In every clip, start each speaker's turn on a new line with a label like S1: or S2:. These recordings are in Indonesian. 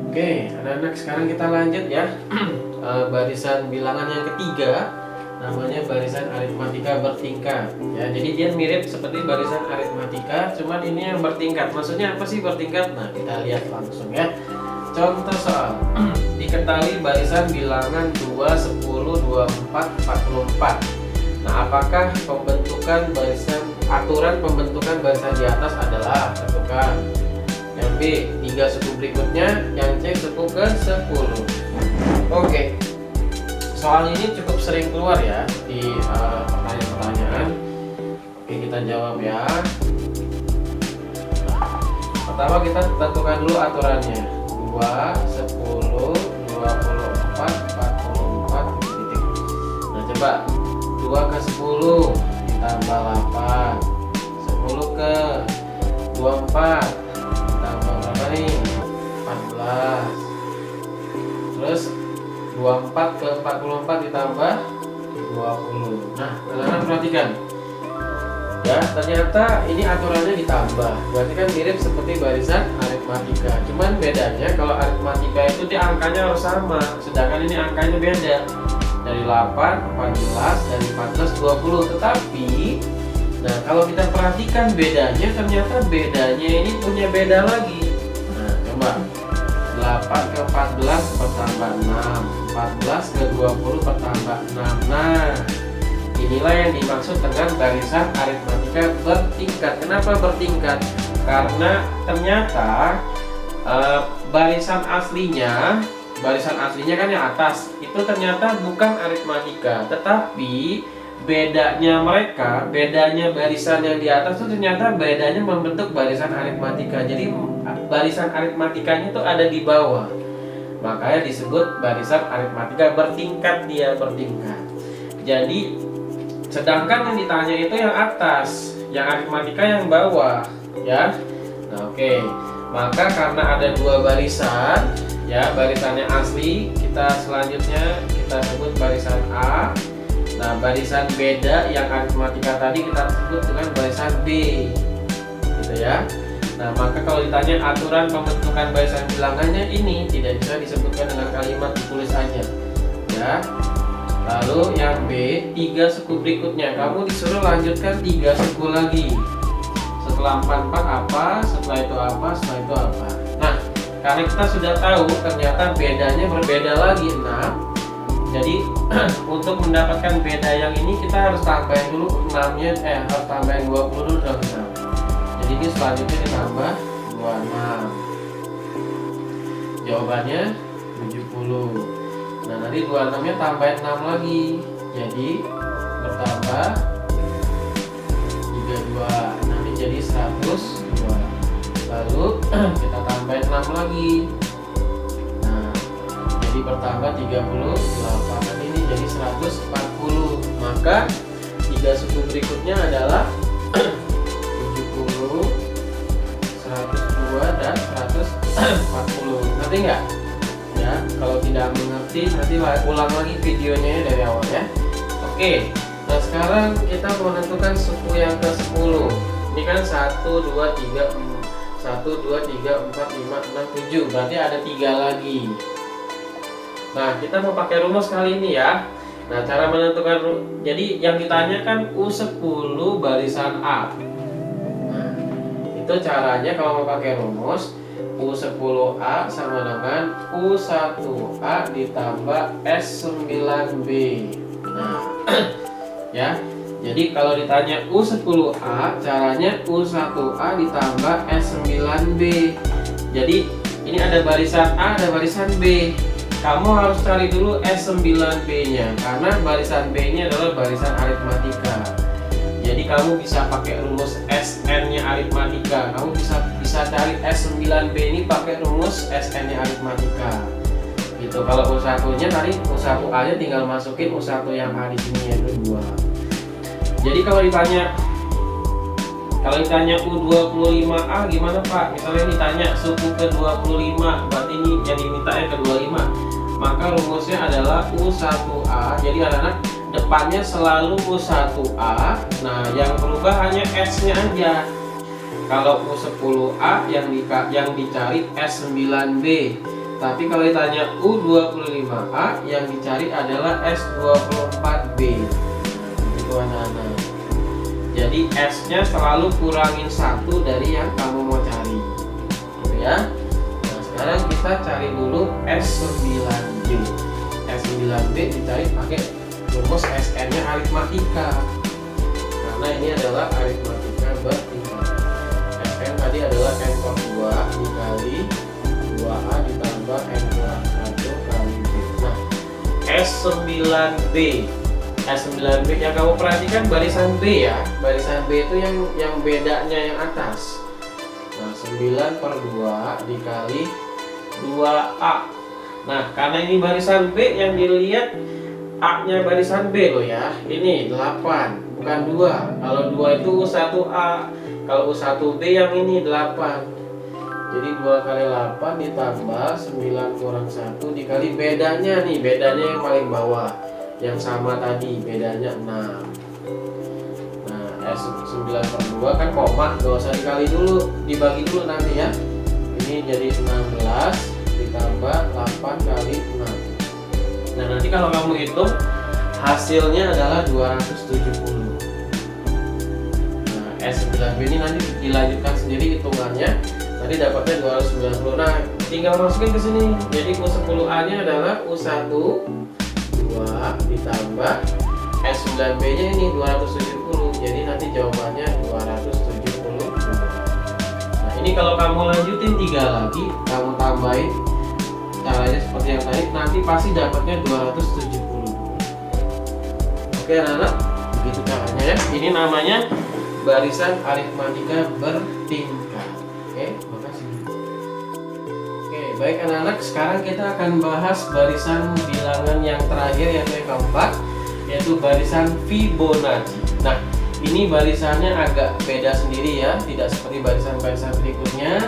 S1: Oke, anak-anak, sekarang kita lanjut ya. Barisan bilangan yang ketiga, namanya barisan aritmatika bertingkat ya. Jadi dia mirip seperti barisan aritmatika, cuman ini yang bertingkat. Maksudnya apa sih bertingkat? Nah, kita lihat langsung ya. Contoh soal. Diketahui barisan bilangan 2, 10, 24, 44. Nah, apakah aturan pembentukan barisan di atas adalah tentukan. Yang B, 3 suku berikutnya. Yang C, suku ke 10. Oke, soal ini cukup sering keluar ya di pertanyaan-pertanyaan. Oke, kita jawab ya. Pertama kita tentukan dulu aturannya. 2, 10, 24, 44 titik. Nah, coba 2 ke 10 ditambah 8, 10 ke 24 ditambah berapa nih? 14. Terus 24 ke 44 ditambah 20. Nah, teman-teman perhatikan ya, ternyata ini aturannya ditambah, berarti kan mirip seperti barisan aritmatika. Cuman bedanya kalau aritmatika itu dia angkanya harus sama, sedangkan ini angkanya beda. Dari 8, 14, dari 14, 20. Tetapi nah, kalau kita perhatikan bedanya, ternyata bedanya ini punya beda lagi. Nah, coba 8 ke 14 bertambah 6, 14 ke 20 bertambah 6. Nah, inilah yang dimaksud dengan barisan aritmatika bertingkat. Kenapa bertingkat? Karena ternyata barisan aslinya kan yang atas itu ternyata bukan aritmatika, tetapi bedanya barisan yang di atas itu ternyata bedanya membentuk barisan aritmatika. Jadi barisan aritmatikanya itu ada di bawah, makanya disebut barisan aritmatika bertingkat. Dia bertingkat. Jadi sedangkan yang ditanya itu yang atas, yang aritmatika yang bawah ya. Nah, oke. Maka karena ada dua barisan ya, barisannya asli selanjutnya kita sebut barisan A. Nah, barisan beda yang aritmatika tadi kita sebut dengan barisan B, gitu ya. Nah, maka kalau ditanya aturan pembentukan barisan bilangannya, ini tidak bisa disebutkan dengan kalimat, ditulis aja ya. Lalu yang B, 3 suku berikutnya. Kamu disuruh lanjutkan 3 suku lagi. Setelah 44 apa, setelah itu apa, setelah itu apa. Nah, karena kita sudah tahu ternyata bedanya berbeda lagi 6. Jadi untuk mendapatkan beda yang ini kita harus tambahin dulu 6-nya, harus tambahin 20 dulu dong. Jadi ini selanjutnya ditambah 26. Jawabannya 70. Nah, nanti 26-nya tambahin 6 lagi. Jadi bertambah 32. Nanti jadi 102. Lalu kita tambahin 6 lagi. Nah, jadi bertambah 38. Nanti ini jadi 140. Maka 3 suku berikutnya adalah 70, 102 dan 140. Ngerti nggak? Ya, kalau tidak mengerti nanti ulang lagi videonya dari awal ya. Oke. Nah, sekarang kita menentukan suku yang ke-10. Ini kan 1 2 3 1 2 3 4 5 6 7. Berarti ada 3 lagi. Nah, kita mau pakai rumus kali ini ya. Nah, cara menentukan, jadi yang ditanya kan U10 barisan A. Nah, itu caranya kalau mau pakai rumus, U10A sama dengan U1A ditambah S9B. Nah, ya. Jadi kalau ditanya U10A, caranya U1A ditambah S9B. Jadi ini ada barisan A, ada barisan B. Kamu harus cari dulu S9B-nya karena barisan B ini adalah barisan aritmatika. Jadi kamu bisa pakai rumus SN-nya aritmatika. Kamu bisa cari S9B ini pakai rumus SN-nya aritmatika. Gitu. Kalau U1-nya tadi U1A-nya tinggal masukin U1 yang A di sini yaitu 2. Jadi kalau ditanya U25A gimana Pak? Misalnya ditanya suku ke-25, berarti ini yang dimintanya ke-25. Maka rumusnya adalah U1A. Jadi anak-anak depannya selalu U1A. Nah, yang berubah hanya S-nya aja. Kalau U10A yang dicari S9B. Tapi kalau ditanya U25A, yang dicari adalah S24B. Itu anak-anak. Jadi S-nya selalu kurangin 1 dari yang kamu mau cari. Gitu ya. Nah, sekarang kita cari dulu S9B. S9B dicari pakai rumus SN-nya aritmatika. Karena ini adalah aritmatika bertingkat. SN tadi adalah N per 2 dikali 2A ditambah N kurang 1 kali B. Nah, S9B. S9B yang kamu perhatikan barisan B ya. Barisan B itu yang bedanya yang atas. Nah, 9 per 2 dikali 2A. Nah, karena ini barisan B, yang dilihat A-nya barisan B loh ya. Ini 8, bukan 2. Kalau 2 itu U1A. Kalau U1B yang ini 8. Jadi 2 kali 8 ditambah 9 kurang 1 dikali bedanya nih. Bedanya yang paling bawah. Yang sama tadi, bedanya 6. Nah, S9 per 2 kan koma. Gak usah dikali dulu, dibagi dulu nanti ya. Ini jadi 16 ditambah 8 kali 6. Nah, nanti kalau kamu hitung hasilnya adalah 270. Nah, S9B ini nanti dilanjutkan sendiri hitungannya. Tadi dapatnya 290. Nah, tinggal masukin ke sini. Jadi U10A-nya adalah U1 2 ditambah S9B-nya ini 270. Jadi nanti jawabannya 270. Nah, ini kalau kamu lanjutin 3 lagi, kamu tambahin caranya seperti yang tadi, nanti pasti dapatnya 270. Oke anak-anak, begitu caranya ya. Ini namanya barisan aritmatika bertingkat. Oke, makasih. Oke, baik anak-anak, sekarang kita akan bahas barisan bilangan yang terakhir, yaitu yang keempat, yaitu barisan Fibonacci. Nah, ini barisannya agak beda sendiri ya, tidak seperti barisan-barisan berikutnya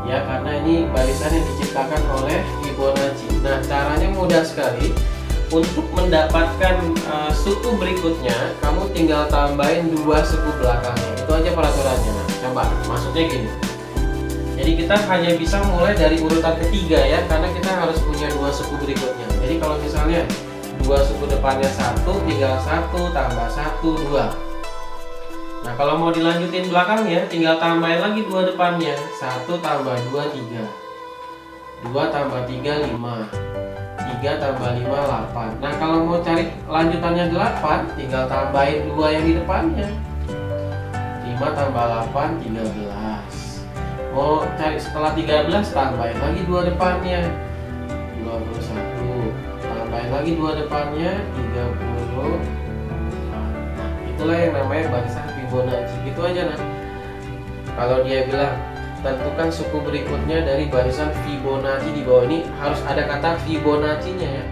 S1: ya, karena ini barisan yang diciptakan oleh Fibonacci. Nah, caranya mudah sekali. Untuk mendapatkan suku berikutnya, kamu tinggal tambahin 2 suku belakangnya. Itu aja peraturannya. Nah, coba, maksudnya gini. Jadi kita hanya bisa mulai dari urutan ketiga ya, karena kita harus punya 2 suku berikutnya. Jadi kalau misalnya 2 suku depannya 1, tinggal 1 tambah 1, 2. Nah, kalau mau dilanjutin belakangnya, tinggal tambahin lagi 2 depannya. 1 tambah 2, 3. 2 tambah 3, 5. 3 tambah 5, 8. Nah, kalau mau cari lanjutannya 8, tinggal tambahin 2 yang di depannya. 5 tambah 8, 13. Mau cari setelah 13, tambahin lagi 2 depannya. 21. Tambahin lagi 2 depannya, 30. Nah, itulah yang namanya barisan Fibonacci. Gitu aja nah. Kalau dia bilang tentukan suku berikutnya dari barisan Fibonacci, di bawah ini harus ada kata Fibonacci-nya ya.